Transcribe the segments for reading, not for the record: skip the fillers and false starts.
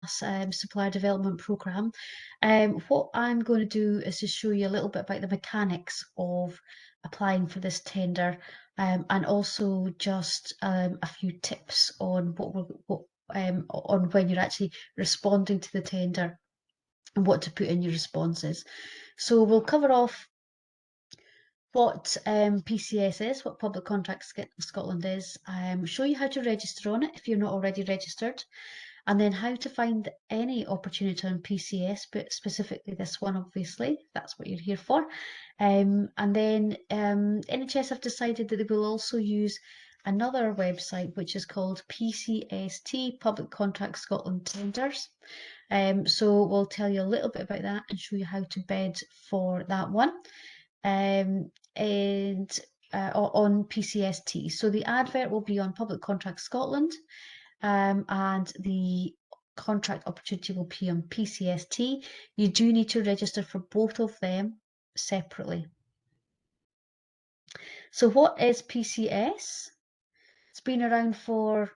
supplier development programme. What I'm going to do is just show you a little bit about the mechanics of applying for this tender, and also just a few tips on on when you're actually responding to the tender and what to put in your responses. So we'll cover off what PCS is, what Public Contracts Scotland is, show you how to register on it if you're not already registered, and then how to find any opportunity on PCS, but specifically this one, obviously, that's what you're here for. And then NHS have decided that they will also use another website, which is called PCST, Public Contracts Scotland Tenders. So we'll tell you a little bit about that and show you how to bid for that one. On PCST. So the advert will be on Public Contracts Scotland, and the contract opportunity will be on PCST. You do need to register for both of them separately. So what is PCS? It's been around for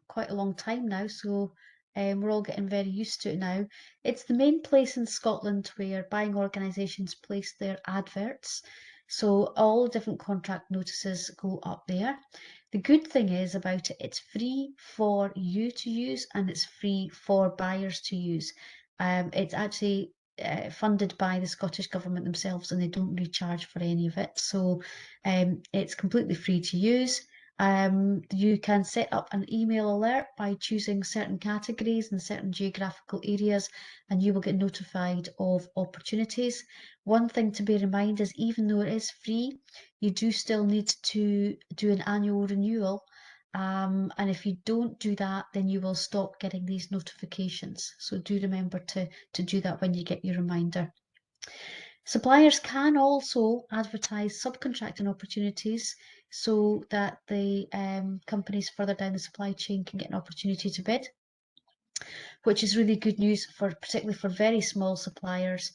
quite a long time now, so we're all getting very used to it now. It's the main place in Scotland where buying organisations place their adverts. So all different contract notices go up there. The good thing is about it, it's free for you to use and it's free for buyers to use. It's actually funded by the Scottish Government themselves and they don't recharge for any of it. So it's completely free to use. You can set up an email alert by choosing certain categories and certain geographical areas, and you will get notified of opportunities. One thing to bear in mind is even though it is free, you do still need to do an annual renewal. And if you don't do that, then you will stop getting these notifications. So do remember to do that when you get your reminder. Suppliers can also advertise subcontracting opportunities so that the companies further down the supply chain can get an opportunity to bid, which is really good news for particularly for very small suppliers,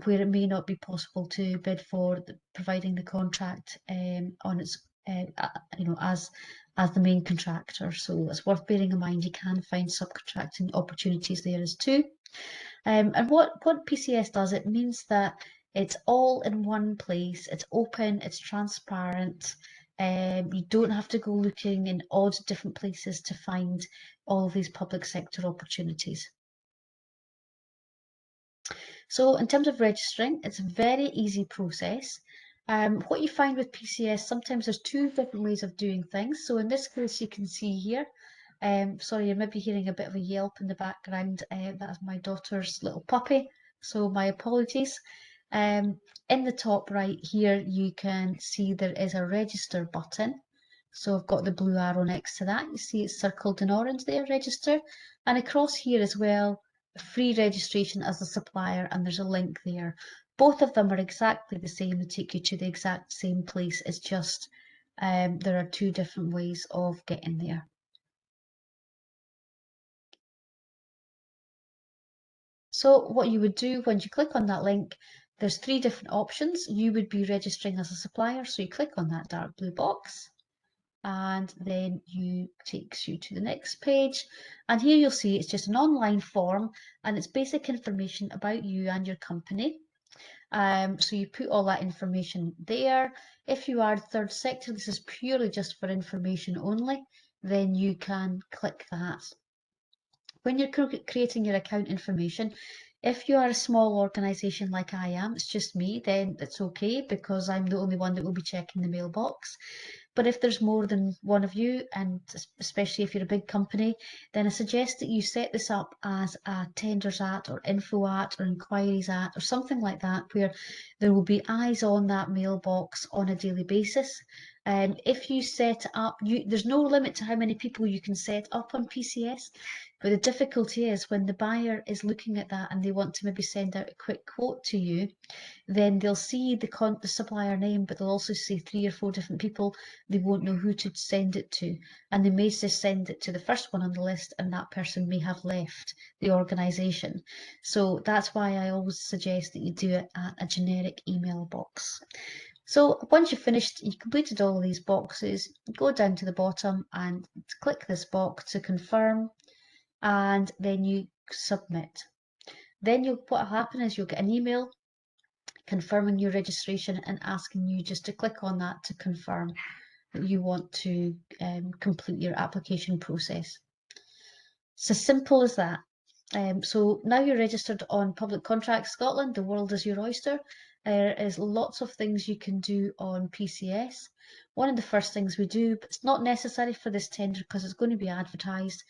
where it may not be possible to bid for providing the contract on its as the main contractor. So it's worth bearing in mind you can find subcontracting opportunities there as too. And what PCS does, it means that it's all in one place, it's open, it's transparent. You don't have to go looking in odd different places to find all of these public sector opportunities. So in terms of registering, it's a very easy process. What you find with PCS, sometimes there's two different ways of doing things. So in this case, you can see here, sorry, you may be hearing a bit of a yelp in the background. That's my daughter's little puppy, so my apologies. In the top right here, you can see there is a register button. So I've got the blue arrow next to that. You see it's circled in orange there, register. And across here as well, free registration as a supplier, and there's a link there. Both of them are exactly the same. They take you to the exact same place. It's just there are two different ways of getting there. So what you would do when you click on that link, there's three different options. You would be registering as a supplier, so you click on that dark blue box, and then you takes you to the next page, and here you'll see it's just an online form and it's basic information about you and your company. So you put all that information there. If you are third sector, this is purely just for information only, then you can click that. When you're creating your account information, if you are a small organisation like I am, it's just me, then it's okay because I'm the only one that will be checking the mailbox. But if there's more than one of you, and especially if you're a big company, then I suggest that you set this up as a tenders at or info at or inquiries at or something like that, where there will be eyes on that mailbox on a daily basis. If you set it up, there's no limit to how many people you can set up on PCS, but the difficulty is when the buyer is looking at that and they want to maybe send out a quick quote to you, then they'll see the supplier name, but they'll also see 3 or 4 different people. They won't know who to send it to, and they may just send it to the first one on the list, and that person may have left the organisation. So that's why I always suggest that you do it at a generic email box. So once you've finished, you've completed all of these boxes, go down to the bottom and click this box to confirm, and then you submit. Then what will happen is you'll get an email confirming your registration and asking you just to click on that to confirm that you want to complete your application process. It's as simple as that. So now you're registered on Public Contracts Scotland, the world is your oyster. There is lots of things you can do on PCS. One of the first things we do, but it's not necessary for this tender because it's going to be advertised,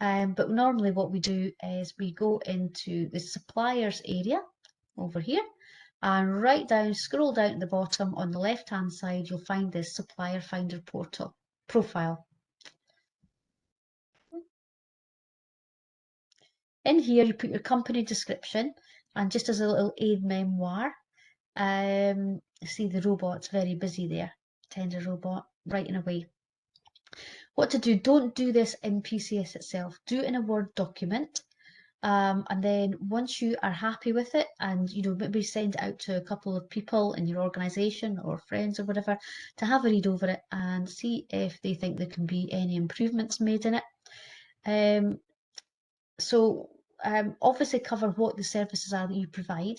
but normally what we do is we go into the suppliers area over here, and right down, scroll down to the bottom on the left hand side, you'll find this Supplier Finder portal profile. In here, you put your company description, and just as a little aid memoir, see the robot's very busy there, tender robot, writing away. What to do, don't do this in PCS itself, do it in a Word document, and then once you are happy with it, and maybe send it out to a couple of people in your organisation or friends or whatever to have a read over it and see if they think there can be any improvements made in it. Obviously cover what the services are that you provide,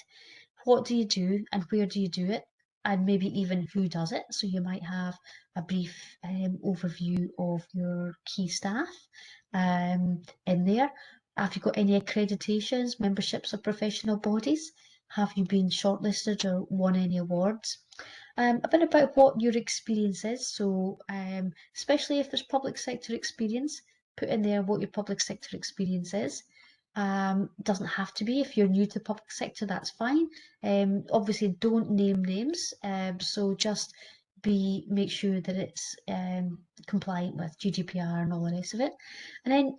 what do you do and where do you do it, and maybe even who does it. So you might have a brief overview of your key staff in there. Have you got any accreditations, memberships of professional bodies? Have you been shortlisted or won any awards? A bit about what your experience is. So especially if there's public sector experience, put in there what your public sector experience is. Doesn't have to be. If you're new to the public sector, that's fine. Obviously, don't name names. So just make sure that it's compliant with GDPR and all the rest of it. And then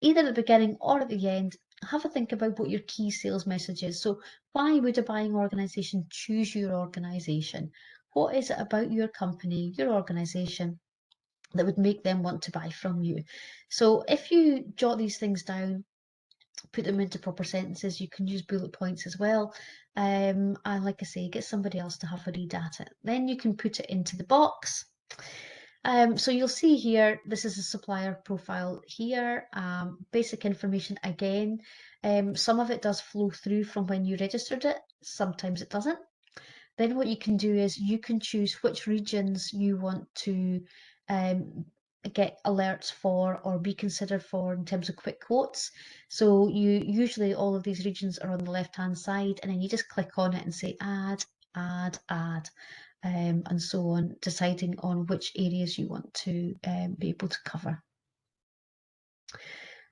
either at the beginning or at the end, have a think about what your key sales message is. So why would a buying organisation choose your organisation? What is it about your company, your organisation, that would make them want to buy from you? So if you jot these things down, put them into proper sentences, you can use bullet points as well, and like I say, get somebody else to have a read at it. Then you can put it into the box. So you'll see here, this is a supplier profile here, basic information again. Some of it does flow through from when you registered it, sometimes it doesn't. Then what you can do is you can choose which regions you want to get alerts for or be considered for in terms of quick quotes. So usually all of these regions are on the left hand side, and then you just click on it and say add, add, add, and so on, deciding on which areas you want to be able to cover.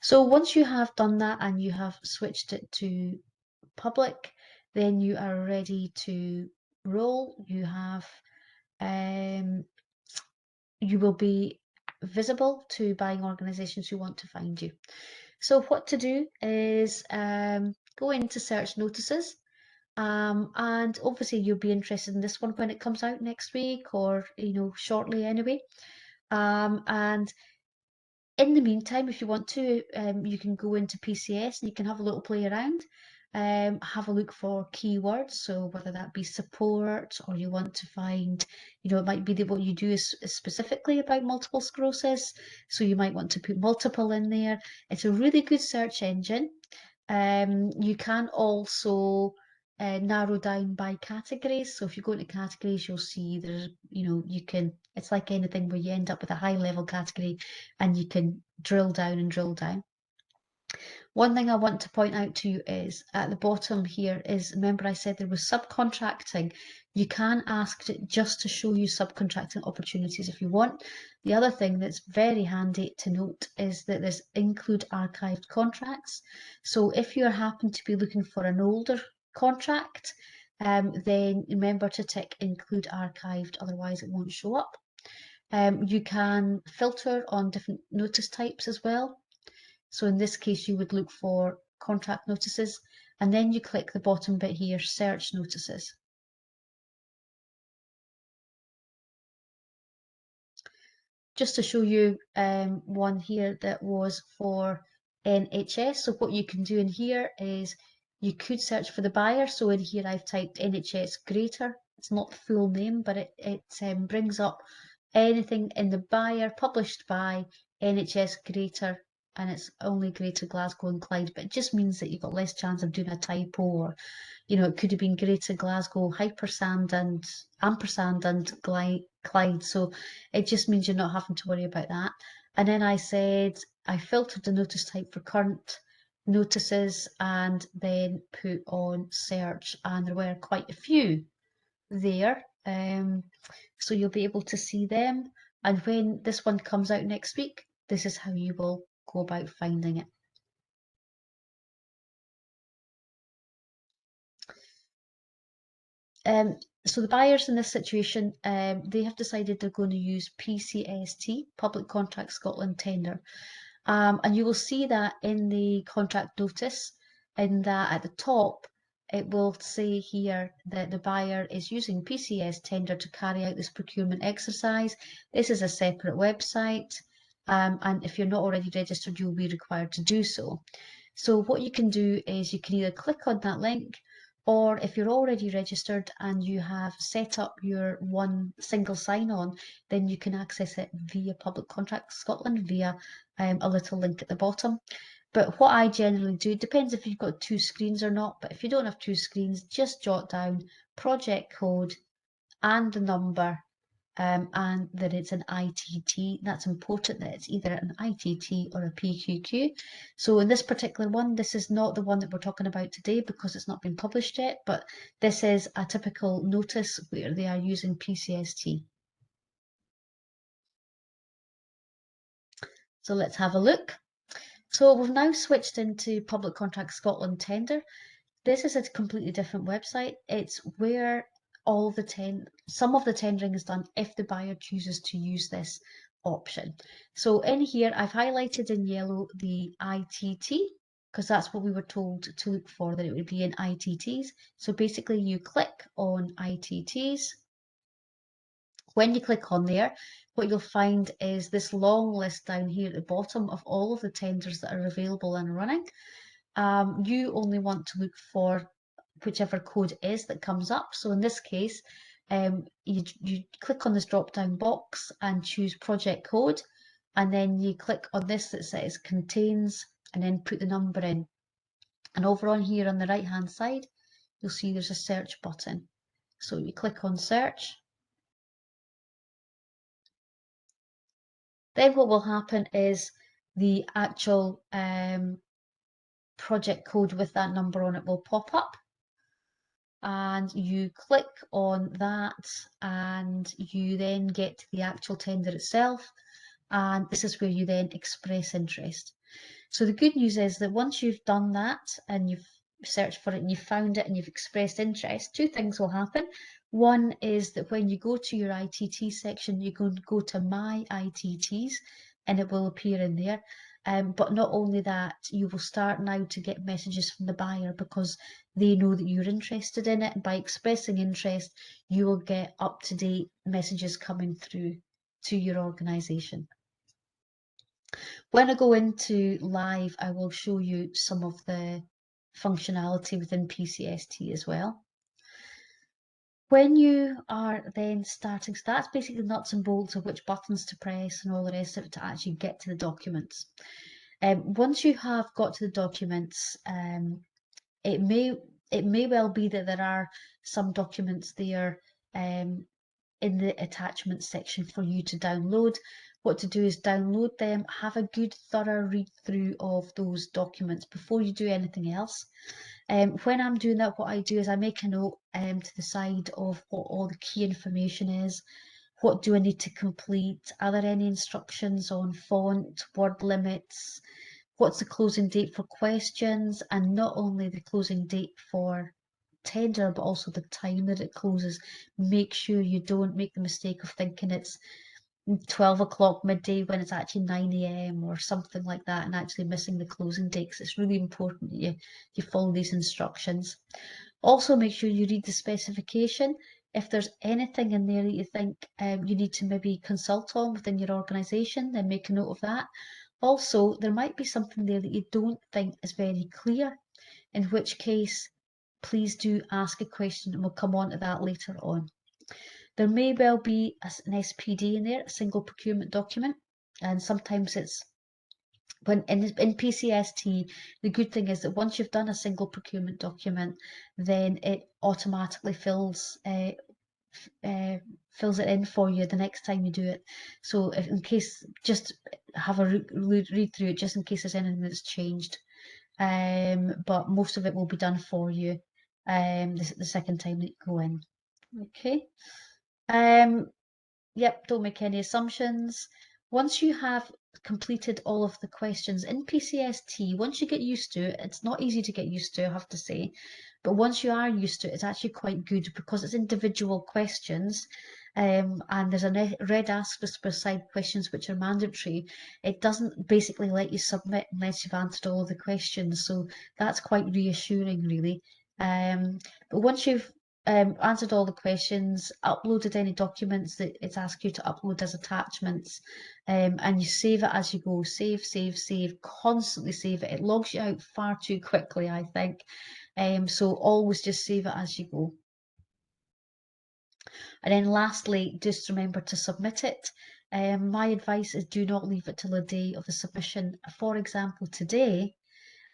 So once you have done that and you have switched it to public, then you are ready to roll. You will be visible to buying organisations who want to find you. So what to do is go into search notices, and obviously you'll be interested in this one when it comes out next week, or shortly anyway. And in the meantime, if you want to, you can go into PCS and you can have a little play around. Have a look for keywords, so whether that be support, or you want to find, it might be that what you do is specifically about multiple sclerosis, so you might want to put multiple in there. It's a really good search engine. You can also narrow down by categories. So if you go into categories, you'll see there's, it's like anything where you end up with a high level category and you can drill down and drill down. One thing I want to point out to you is at the bottom here is, remember I said there was subcontracting. You can ask it just to show you subcontracting opportunities if you want. The other thing that's very handy to note is that there's include archived contracts. So if you happen to be looking for an older contract, then remember to tick include archived, otherwise it won't show up. You can filter on different notice types as well. So in this case, you would look for contract notices, and then you click the bottom bit here, search notices. Just to show you one here that was for NHS. So what you can do in here is you could search for the buyer. So in here I've typed NHS Greater. It's not the full name, but it brings up anything in the buyer published by NHS Greater and it's only Greater Glasgow and Clyde, but it just means that you've got less chance of doing a typo, or, you know, it could have been Greater Glasgow, hypersand and ampersand and Clyde. So it just means you're not having to worry about that. And then I said I filtered the notice type for current notices and then put on search, and there were quite a few there. So you'll be able to see them. And when this one comes out next week, this is how you will go about finding it. So the buyers in this situation, they have decided they're going to use PCST, Public Contract Scotland Tender. And you will see that in the contract notice, in that at the top, it will say here that the buyer is using PCS tender to carry out this procurement exercise. This is a separate website, and if you're not already registered, you'll be required to do so. So what you can do is you can either click on that link, or if you're already registered and you have set up your one single sign-on, then you can access it via Public Contract Scotland via a little link at the bottom. But what I generally do, it depends if you've got two screens or not, but if you don't have two screens, just jot down project code and the number, and that it's an ITT. That's important, that it's either an ITT or a PQQ. So in this particular one, this is not the one that we're talking about today because it's not been published yet, but this is a typical notice where they are using PCST. So let's have a look. So we've now switched into Public Contract Scotland Tender. This is a completely different website. It's where all some of the tendering is done if the buyer chooses to use this option. So in here, I've highlighted in yellow the ITT, because that's what we were told to look for, that it would be in ITTs. So basically you click on ITTs. When you click on there, what you'll find is this long list down here at the bottom of all of the tenders that are available and running. You only want to look for whichever code is that comes up. So in this case, you click on this drop down box and choose project code, and then you click on this that says contains, and then put the number in. And over on here on the right hand side, you'll see there's a search button. So you click on search. Then what will happen is the actual project code with that number on it will pop up, and you click on that and you then get to the actual tender itself, and this is where you then express interest. So the good news is that once you've done that and you've searched for it and you've found it and you've expressed interest, two things will happen. One is that when you go to your ITT section, you can go to My ITTs and it will appear in there. But not only that, you will start now to get messages from the buyer because they know that you're interested in it. And by expressing interest, you will get up-to-date messages coming through to your organisation. When I go into live, I will show you some of the functionality within PCST as well. When you are then starting, so that's basically the nuts and bolts of which buttons to press and all the rest of it to actually get to the documents. Once you have got to the documents, it may well be that there are some documents there in the attachments section for you to download. What to do is download them, have a good thorough read through of those documents before you do anything else. When I'm doing that, what I do is I make a note to the side of what all the key information is. What do I need to complete? Are there any instructions on font, word limits? What's the closing date for questions? And not only the closing date for tender, but also the time that it closes. Make sure you don't make the mistake of thinking it's 12 o'clock midday when it's actually 9 a.m. or something like that, and actually missing the closing date, because it's really important that you follow these instructions. Also, make sure you read the specification. If there's anything in there that you think you need to maybe consult on within your organisation, then make a note of that. Also, there might be something there that you don't think is very clear, in which case, please do ask a question, and we'll come on to that later on. There may well be an SPD in there, a single procurement document, and sometimes it's When in PCST, the good thing is that once you've done a single procurement document, then it automatically fills it in for you the next time you do it. So if in case, just have a read through it just in case there's anything that's changed. But most of it will be done for you the second time that you go in. Okay. Yep, don't make any assumptions. Once you have completed all of the questions in PCST, once you get used to it, it's not easy to get used to, I have to say, but once you are used to it, it's actually quite good because it's individual questions, and there's a red asterisk beside questions which are mandatory. It doesn't basically let you submit unless you've answered all of the questions, so that's quite reassuring, really. But once you've answered all the questions, uploaded any documents that it's asked you to upload as attachments, and you save it as you go. Save, save, save, constantly save it. It logs you out far too quickly, I think. So always just save it as you go. And then lastly, just remember to submit it. My advice is do not leave it till the day of the submission. For example, today,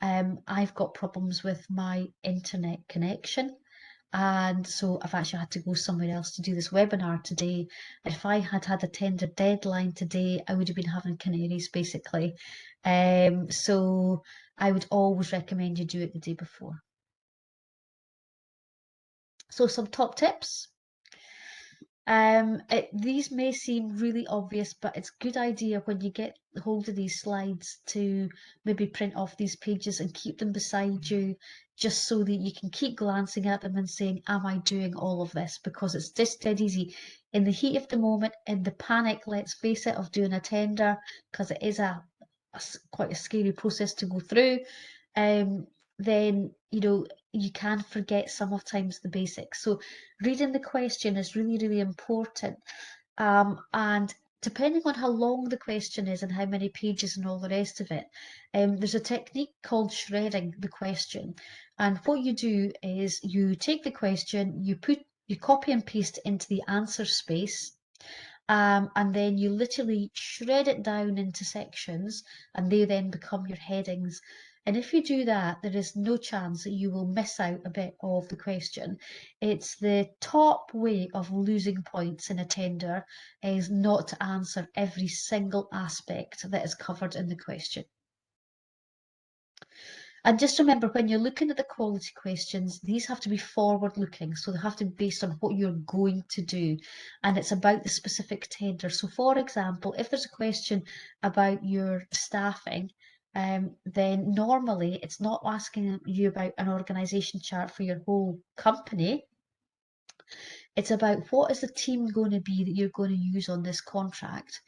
I've got problems with my internet connection. And so I've actually had to go somewhere else to do this webinar today. If I had had a tender deadline today, I would have been having canaries basically. So I would always recommend you do it the day before. So some top tips. These may seem really obvious, but it's a good idea when you get hold of these slides to maybe print off these pages and keep them beside you, just so that you can keep glancing at them and saying, am I doing all of this? Because it's just dead easy. In the heat of the moment, in the panic, let's face it, of doing a tender, because it is quite a scary process to go through, then, you can forget sometimes the basics. So reading the question is really, really important. And depending on how long the question is and how many pages and all the rest of it, there's a technique called shredding the question. And what you do is you take the question, you copy and paste it into the answer space, and then you literally shred it down into sections, and they then become your headings. And if you do that, there is no chance that you will miss out a bit of the question. It's the top way of losing points in a tender is not to answer every single aspect that is covered in the question. And just remember, when you're looking at the quality questions, these have to be forward-looking, so they have to be based on what you're going to do, and it's about the specific tender. So, for example, if there's a question about your staffing, then normally it's not asking you about an organisation chart for your whole company. It's about what is the team going to be that you're going to use on this contract?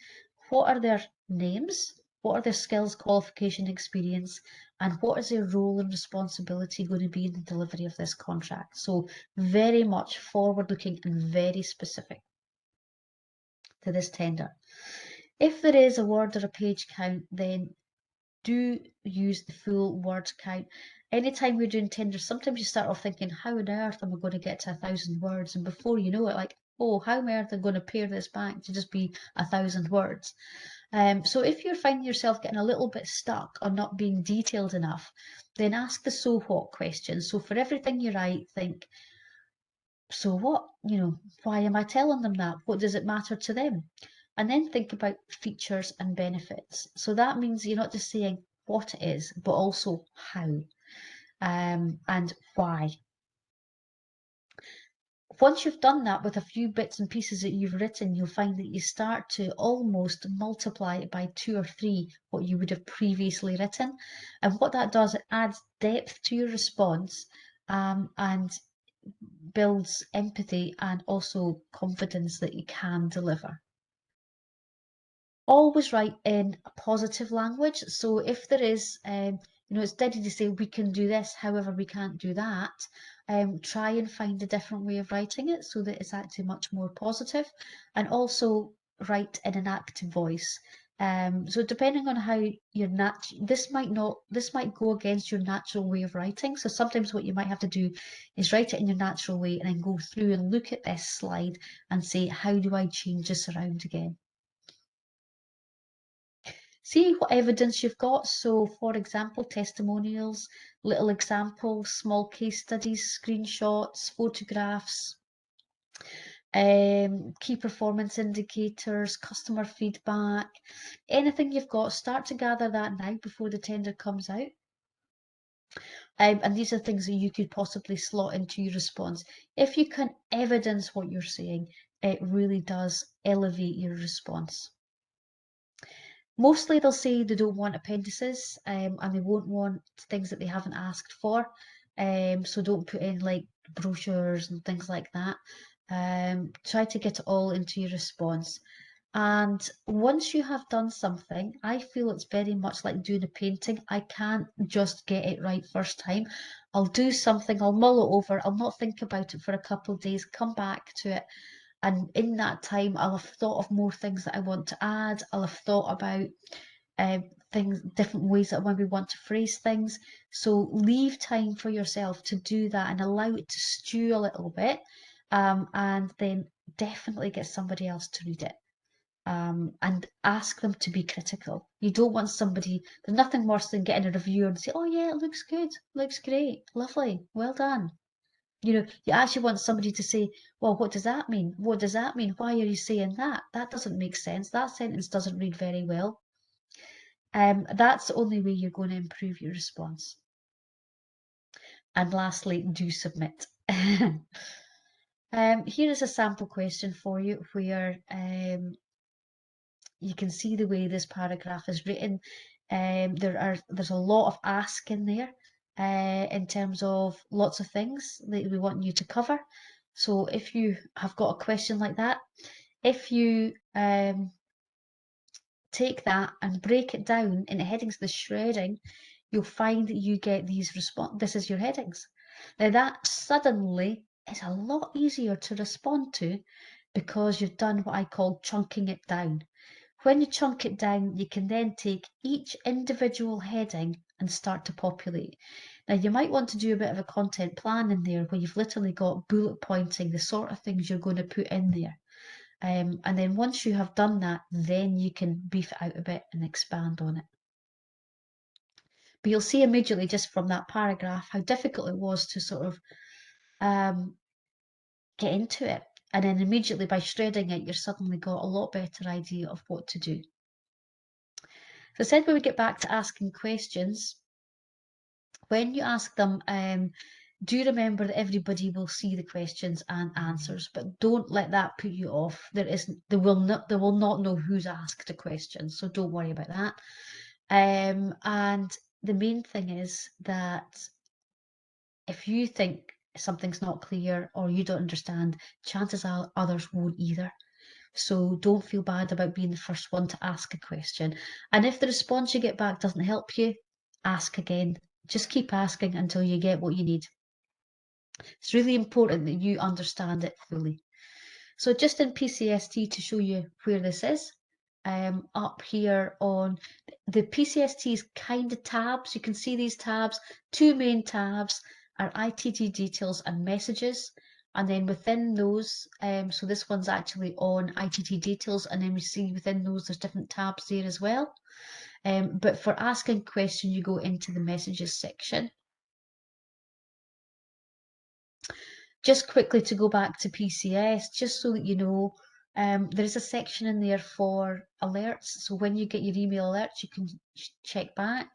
What are their names? What are their skills, qualification, experience? And what is their role and responsibility going to be in the delivery of this contract? So very much forward-looking and very specific to this tender. If there is a word or a page count, then do use the full word count. Anytime we're doing tenders, sometimes you start off thinking, how on earth am I going to get to 1,000 words? And before you know it, like, oh, how on earth am I going to pare this back to just be 1,000 words? So if you're finding yourself getting a little bit stuck on not being detailed enough, then ask the so what question. So for everything you write, think, so what? Why am I telling them that? What does it matter to them? And then think about features and benefits. So that means you're not just saying what it is, but also how, and why. Once you've done that with a few bits and pieces that you've written, you'll find that you start to almost multiply it by 2 or 3 what you would have previously written. And what that does, it adds depth to your response, and builds empathy and also confidence that you can deliver. Always write in a positive language. So if there is, it's dead to say we can do this, however we can't do that. Try and find a different way of writing it so that it's actually much more positive, and also write in an active voice. So depending on how this might go against your natural way of writing. So sometimes what you might have to do is write it in your natural way and then go through and look at this slide and say, how do I change this around again? See what evidence you've got. So, for example, testimonials, little examples, small case studies, screenshots, photographs, key performance indicators, customer feedback, anything you've got, start to gather that now before the tender comes out. And these are things that you could possibly slot into your response. If you can evidence what you're saying, it really does elevate your response. Mostly they'll say they don't want appendices, and they won't want things that they haven't asked for. So don't put in like brochures and things like that. Try to get it all into your response. And once you have done something, I feel it's very much like doing a painting. I can't just get it right first time. I'll do something, I'll mull it over, I'll not think about it for a couple of days, come back to it. And in that time, I'll have thought of more things that I want to add. I'll have thought about things, different ways that I maybe want to phrase things. So leave time for yourself to do that and allow it to stew a little bit. And then definitely get somebody else to read it. And ask them to be critical. You don't want somebody, there's nothing worse than getting a reviewer and say, oh yeah, it looks good, looks great, lovely, well done. You actually want somebody to say, well, what does that mean? What does that mean? Why are you saying that? That doesn't make sense. That sentence doesn't read very well. That's the only way you're going to improve your response. And lastly, do submit. Here is a sample question for you where you can see the way this paragraph is written. There's a lot of ask in there in terms of lots of things that we want you to cover. So if you have got a question like that, if you take that and break it down into headings, the shredding, you'll find that you get these response. This is your headings. Now that suddenly is a lot easier to respond to because you've done what I call chunking it down. When you chunk it down, you can then take each individual heading and start to populate. Now, you might want to do a bit of a content plan in there where you've literally got bullet pointing the sort of things you're going to put in there. And then once you have done that, then you can beef it out a bit and expand on it. But you'll see immediately just from that paragraph how difficult it was to sort of get into it. And then immediately by shredding it, you've suddenly got a lot better idea of what to do. So I said when we get back to asking questions, when you ask them, do remember that everybody will see the questions and answers, but don't let that put you off. They will not know who's asked a question, so don't worry about that. And the main thing is that if you think something's not clear or you don't understand, chances are others won't either. So don't feel bad about being the first one to ask a question. And if the response you get back doesn't help you, ask again. Just keep asking until you get what you need. It's really important that you understand it fully. So just in PCST to show you where this is, up here on the PCST's kind of tabs, you can see these tabs, two main tabs are ITT details and messages. And then within those, so this one's actually on ITT details, and then we see within those there's different tabs there as well. But for asking a question, you go into the messages section. Just quickly to go back to PCS, just so that you know, there is a section in there for alerts. So when you get your email alerts, you can check back.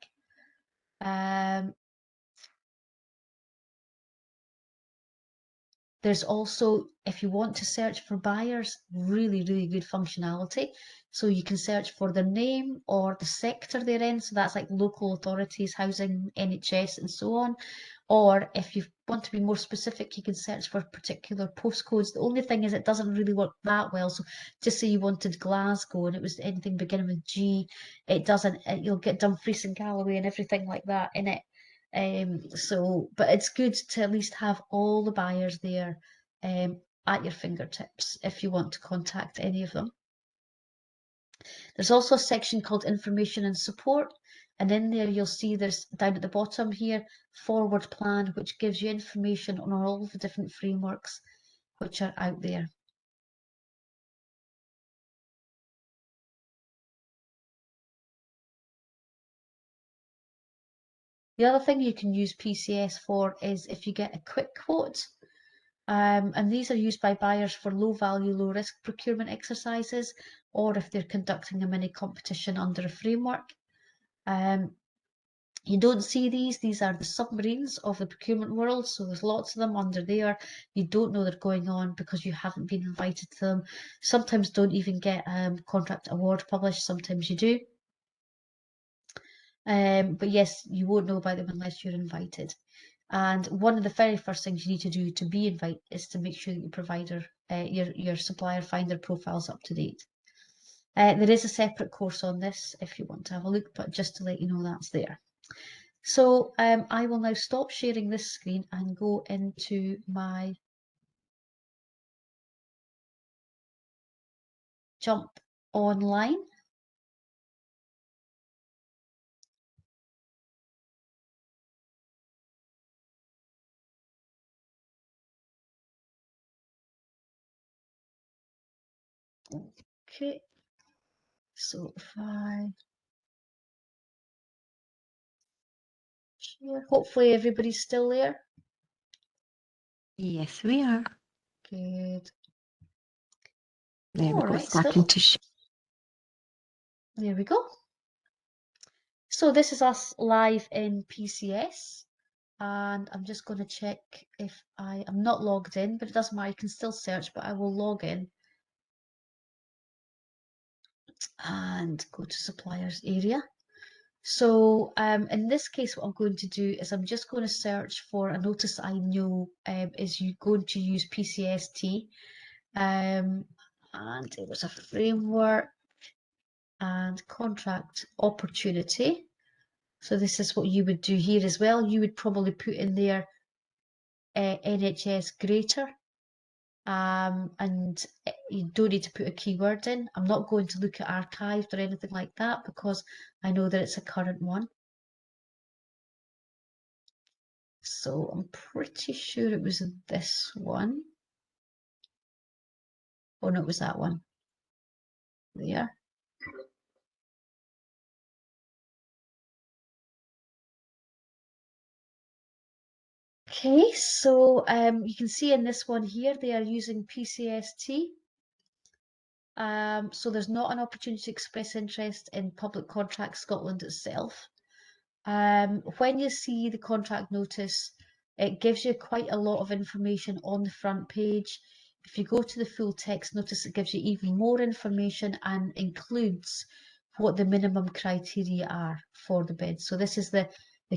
There's also, if you want to search for buyers, really, really good functionality. So you can search for their name or the sector they're in. So that's like local authorities, housing, NHS, and so on. Or if you want to be more specific, you can search for particular postcodes. The only thing is it doesn't really work that well. So just say you wanted Glasgow and it was anything beginning with G, it doesn't, you'll get Dumfries and Galloway and everything like that in it. But it's good to at least have all the buyers there at your fingertips if you want to contact any of them. There's also a section called information and support, and in there you'll see there's down at the bottom here forward plan, which gives you information on all the different frameworks which are out there. The other thing you can use PCS for is if you get a quick quote. And these are used by buyers for low value, low risk procurement exercises, or if they're conducting a mini competition under a framework. You don't see these are the submarines of the procurement world, so there's lots of them under there. You don't know they're going on because you haven't been invited to them. Sometimes don't even get contract award published, sometimes you do. But yes, you won't know about them unless you're invited. And one of the very first things you need to do to be invited is to make sure that your provider, your supplier finder profile's up to date. There is a separate course on this if you want to have a look, but just to let you know that's there. So I will now stop sharing this screen and go into my jump online. Okay, so if I share, hopefully everybody's still there. Yes, we are. Good. There we All go, right, starting to share. There we go. So this is us live in PCS, and I'm just going to check if I'm not logged in, but it doesn't matter, you can still search, but I will log in and go to suppliers area. So in this case, what I'm going to do is I'm just going to search for a notice I know is you going to use PCST, and it was a framework and contract opportunity. So this is what you would do here as well. You would probably put in there NHS greater, and you don't need to put a keyword in. I'm not going to look at archived or anything like that because I know that it's a current one. So I'm pretty sure it was this one. Oh no, it was that one. There. Okay, so you can see in this one here, they are using PCST. So there's not an opportunity to express interest in Public Contract Scotland itself. When you see the contract notice, it gives you quite a lot of information on the front page. If you go to the full text notice, it gives you even more information and includes what the minimum criteria are for the bid. So this is the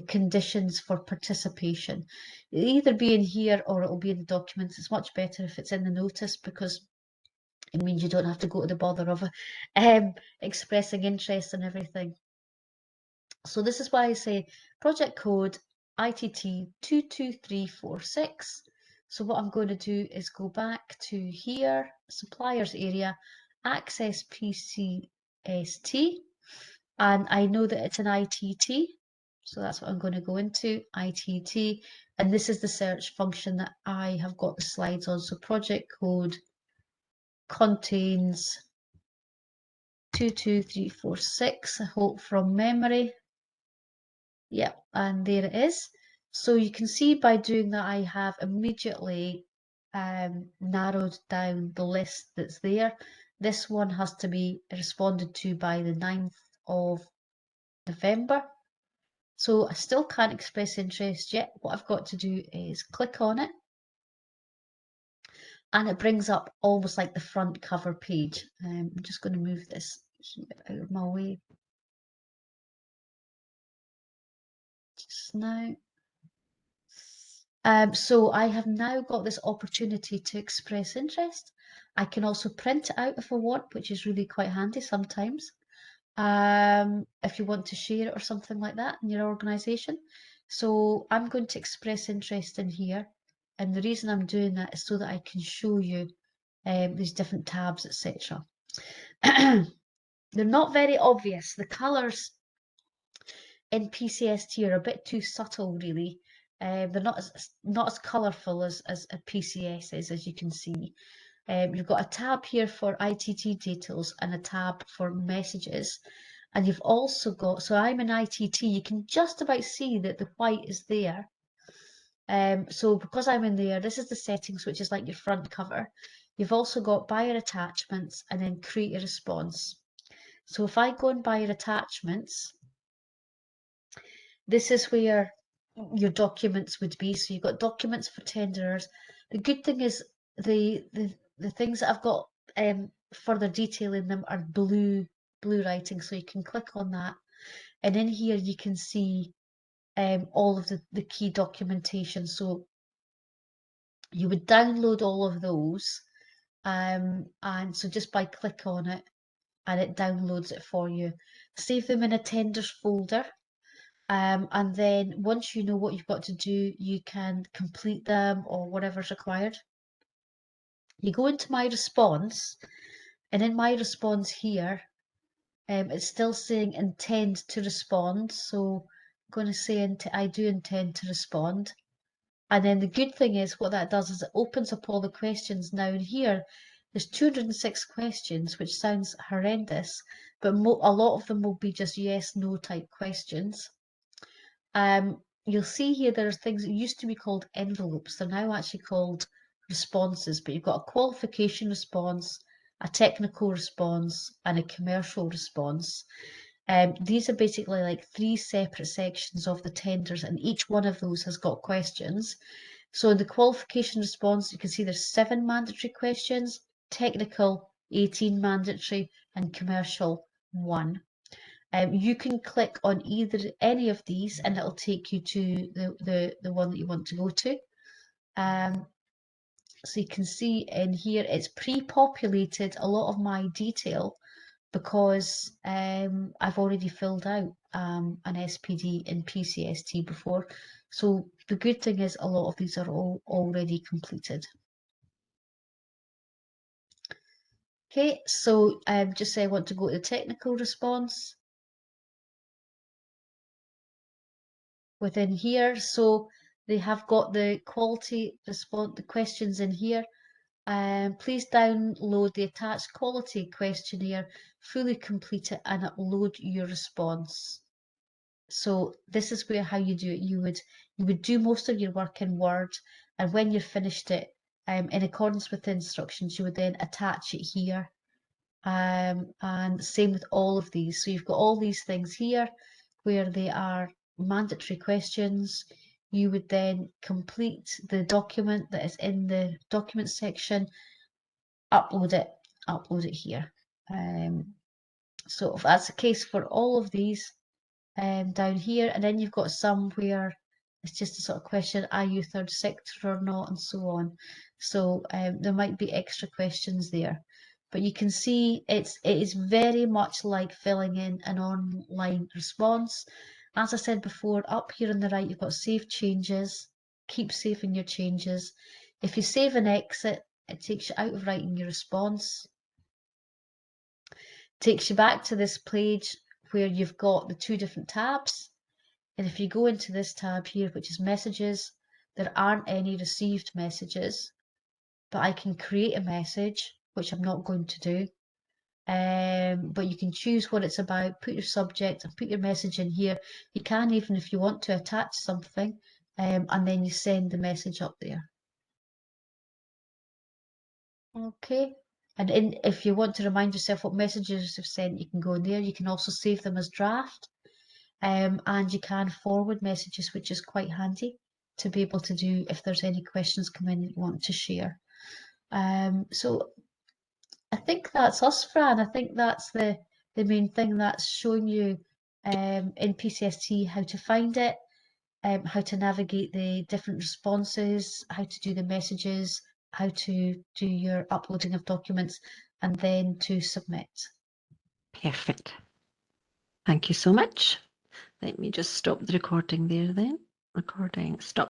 conditions for participation. It'll either be in here or it'll be in the documents. It's much better if it's in the notice because it means you don't have to go to the bother of expressing interest and everything. So this is why I say project code ITT 22346. So what I'm going to do is go back to here, suppliers area, access PCST, and I know that it's an ITT. So that's what I'm going to go into, ITT, and this is the search function that I have got the slides on. So project code contains 22346, I hope from memory. Yep, and there it is. So you can see by doing that, I have immediately narrowed down the list that's there. This one has to be responded to by the 9th of November. So I still can't express interest yet. What I've got to do is click on it. And it brings up almost like the front cover page. I'm just going to move this out of my way just now. So I have now got this opportunity to express interest. I can also print it out if I want, which is really quite handy sometimes. If you want to share it or something like that in your organisation. So I'm going to express interest in here. And the reason I'm doing that is so that I can show you these different tabs, etc. They're not very obvious. The colours in PCST are a bit too subtle, really. They're not as colourful as a PCS is, as you can see. You've got a tab here for ITT details and a tab for messages. And you've also got, so I'm an ITT, you can just about see that the white is there. So because I'm in there, this is the settings, which is like your front cover. You've also got buyer attachments and then create a response. So if I go in buyer attachments, this is where your documents would be. So you've got documents for tenderers. The good thing is the things that I've got further detail in them are blue writing, so you can click on that, and in here you can see all of the key documentation. So you would download all of those, and so just by click on it and it downloads it for you. Save them in a tenders folder. And then once you know what you've got to do, you can complete them or whatever's required. You go into my response, and in my response here, it's still saying intend to respond. So I'm going to say I do intend to respond. And then the good thing is what that does is it opens up all the questions. Now in here, there's 206 questions, which sounds horrendous, but a lot of them will be just yes, no type questions. You'll see here there are things that used to be called envelopes. They're now actually called responses, but you've got a qualification response, a technical response, and a commercial response. These are basically like 3 separate sections of the tenders, and each one of those has got questions. So in the qualification response, you can see there's 7 mandatory questions, technical 18 mandatory, and commercial 1. You can click on any of these and it'll take you to the one that you want to go to. So you can see in here it's pre-populated a lot of my detail because I've already filled out an SPD in PCST before. So the good thing is a lot of these are all already completed. Okay, so just say I want to go to the technical response within here. So they have got the quality response, the questions in here. Please download the attached quality questionnaire, fully complete it and upload your response. So this is how you do it. You would do most of your work in Word, and when you've finished it, in accordance with the instructions, you would then attach it here. And same with all of these. So you've got all these things here where they are mandatory questions. You would then complete the document that is in the document section, upload it here. So if that's the case for all of these, down here, and then you've got some where it's just a sort of question, are you third sector or not, and so on. So there might be extra questions there, but you can see it is very much like filling in an online response. As I said before, up here on the right, you've got save changes. Keep saving your changes. If you save and exit, it takes you out of writing your response. Takes you back to this page where you've got the 2 different tabs. And if you go into this tab here, which is messages, there aren't any received messages, but I can create a message, which I'm not going to do. But you can choose what it's about, put your subject and put your message in here. You can even, if you want to, attach something, and then you send the message up there. Okay. And if you want to remind yourself what messages you've sent, you can go in there. You can also save them as draft. And you can forward messages, which is quite handy to be able to do if there's any questions come in you want to share. So I think that's us, Fran. I think that's the main thing that's showing you in PCST how to find it, how to navigate the different responses, how to do the messages, how to do your uploading of documents, and then to submit. Perfect. Thank you so much. Let me just stop the recording there then. Recording, stop.